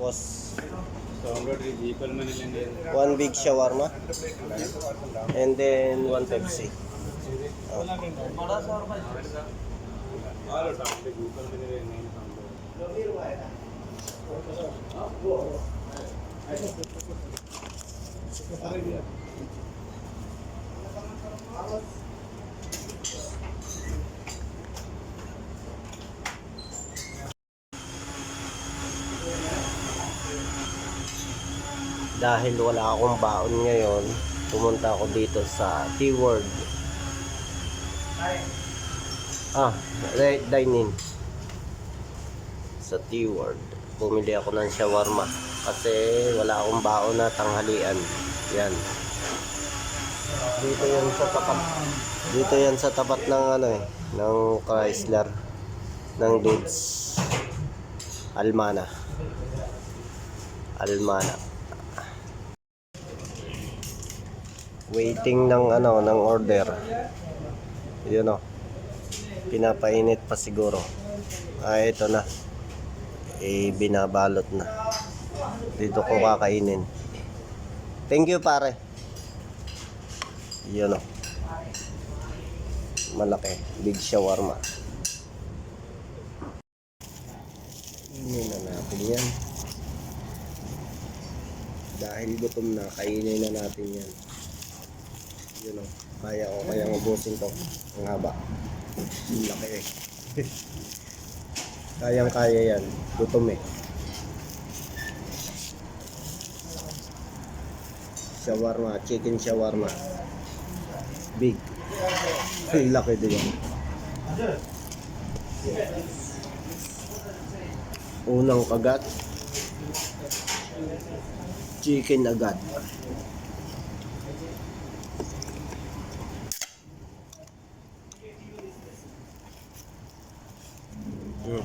boss. One One big shawarma. And then one Pepsi. Oh. Dahil wala akong baon ngayon, pumunta ako dito sa T-World. Dine-in. Sa T-World. Bumili ako ng shawarma kasi wala akong baon na tanghalian. Yan. Dito yan sa tapat. Dito yan sa tapat ng ng Chrysler ng Dudes. Almana. Waiting ng ng order. Yun pinapainit pa siguro. Ito na. Binabalot na. Dito ko kakainin. Thank you pare. Yun malaki. Big shawarma. Kainin na natin yan. Dahil gutom na, kainin na natin yan. Yun kaya ko kayang ubusin to. Ang haba. Ang laki Kayang kaya yan. Gutom Shawarma, chicken shawarma. Big. Ang laki din yan. Unang kagat. Chicken agad.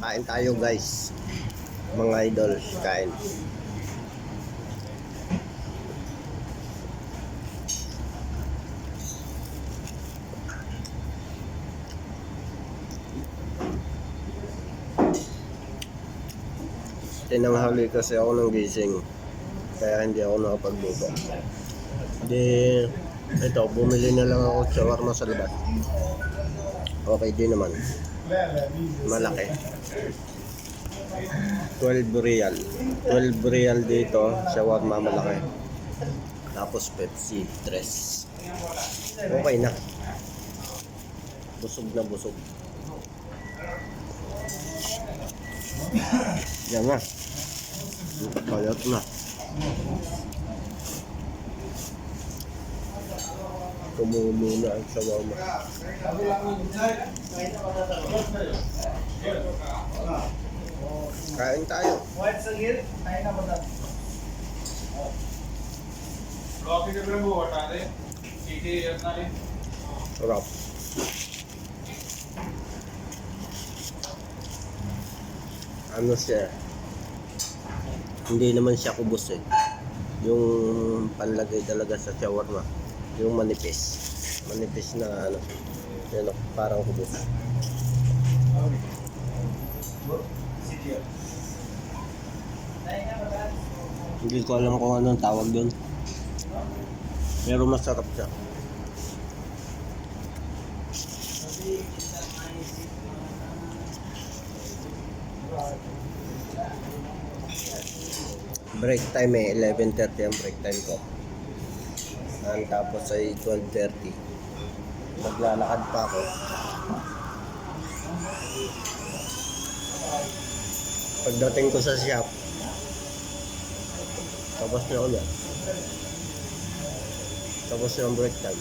Kain tayo guys. Mga idol, kain. Tinanghali kasi ako ng gising. Kaya hindi ako nakapagluto. Ito, bumili na lang ako shawarma sa labas. Okay din naman. Malaki. 12 real. 12 real dito, shawarma malaki. Tapos Pepsi, 3. Okay na. Busog na busog. Yan na. Kayat na. Kumulo na ang shawarma. Kain tayo. Sarap. Ano siya? Hindi naman siya kubos yung panlagay talaga sa shawarma, yung manipis na yan parang kubos. Hindi ko alam kung anong tawag doon, pero masarap siya. Break time 11:30 ang break time ko. Tapos ay 12:30. Maglalakad pa ako. Pagdating ko sa shop, tapos na ulit. Tapos na ang break time.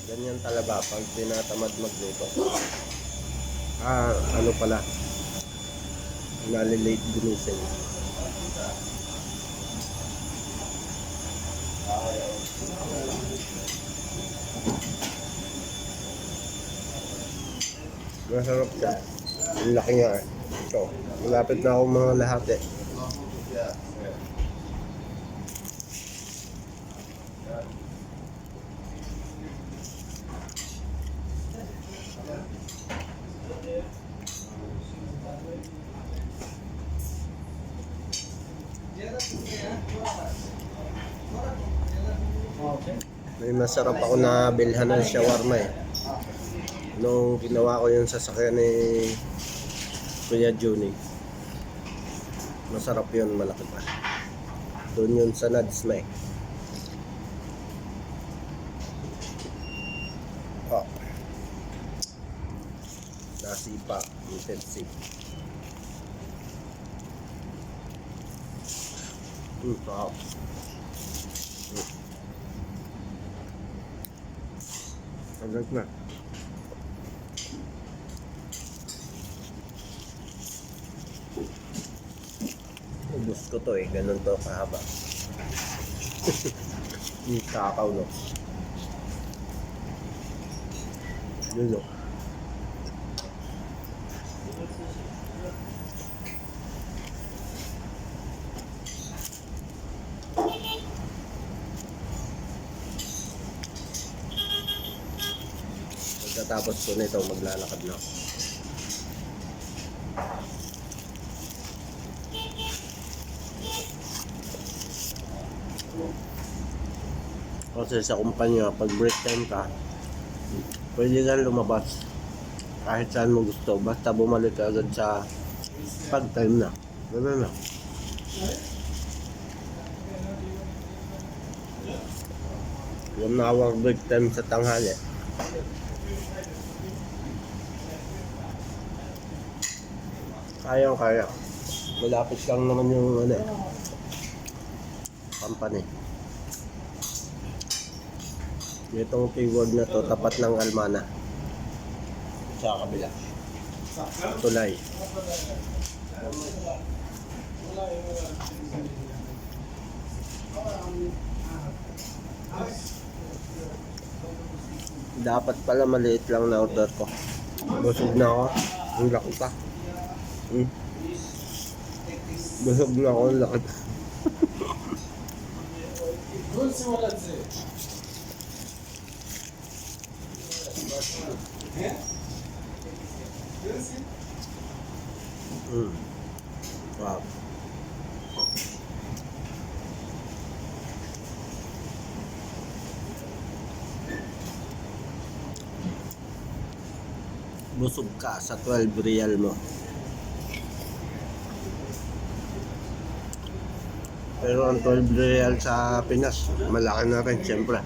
Ganyan talaga pag tinatamad magluto. Ano pala, nalilate gumising. Masarap siya. Ang laki nga Ito, malapit na ako mga lahat May masarap ako na bilhan ng shawarma eh. Nung ginawa ko yung sasakyan ni Kuya Juni. Masarap yun, malaki pa. Doon yun sa Nads na eh. Oh. Nasipa, intensive. Wow. Agad na. Ubus ko to eh, ganun to kahaba. Yung kakaw no. Yun no. Pagkatapos ko nito, maglalakad na ako. Kasi sa kumpanya, pag break time ka, pwede kang lumabas kahit saan mo gusto. Basta bumalik ka agad sa pag time na. Gano'n na. Yung hour break time sa tanghali. Kaya. Malapit lang naman yung ano eh, company. Itong keyword na to, tapat ng Almana. Sa kabila. Tulay. Dapat pala maliit lang na order ko. Busog na ako. Ang laki pa. Busog na ako. Ang laki. Wow. Busog ka sa 12 real mo. Pero ang 12 real sa Pinas, malaki na rin siyempre.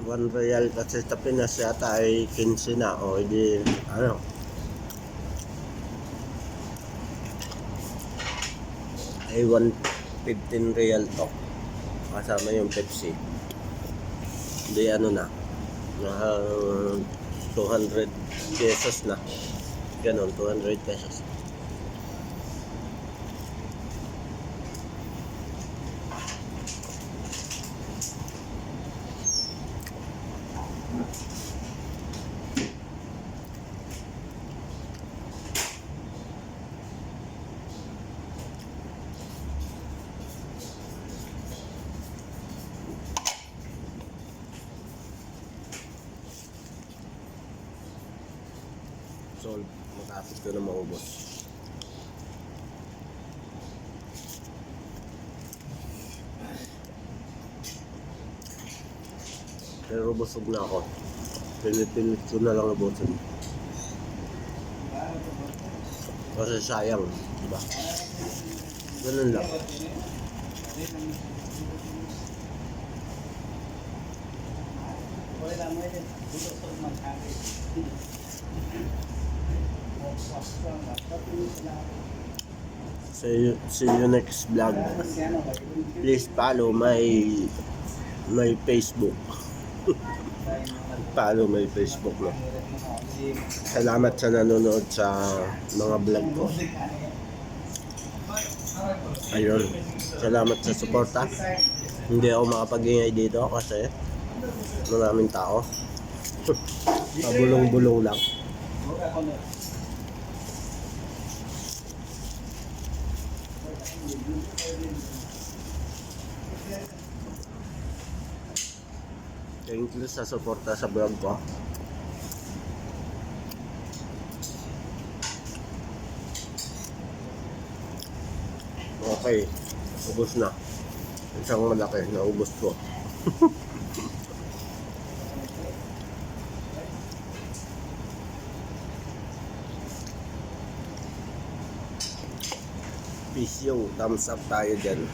$1 kasi sa Pinas yata ay 15 na o hindi ano. Ay 115 real to. Kasama yung Pepsi. Hindi ano na. 200 pesos na. Ganon, 200 pesos. So, matapos ko na maubos. Pero busog na ako. Pilit-pilit ko na lang ubusin. Kasi sayang, diba? Ganun lang. See you next vlog. Please follow my Facebook. Follow my Facebook no. Salamat sa nanonood sa mga vlog ko. Ayun. Salamat sa suporta. Hindi ako makapag-ingay dito kasi maraming tao. Pabulong-bulong lang. Thank you sa suporta sa vlog ko. Okay, ubos na. Isang malaki na ubos ko. Peace yung thumbs up tayo dyan.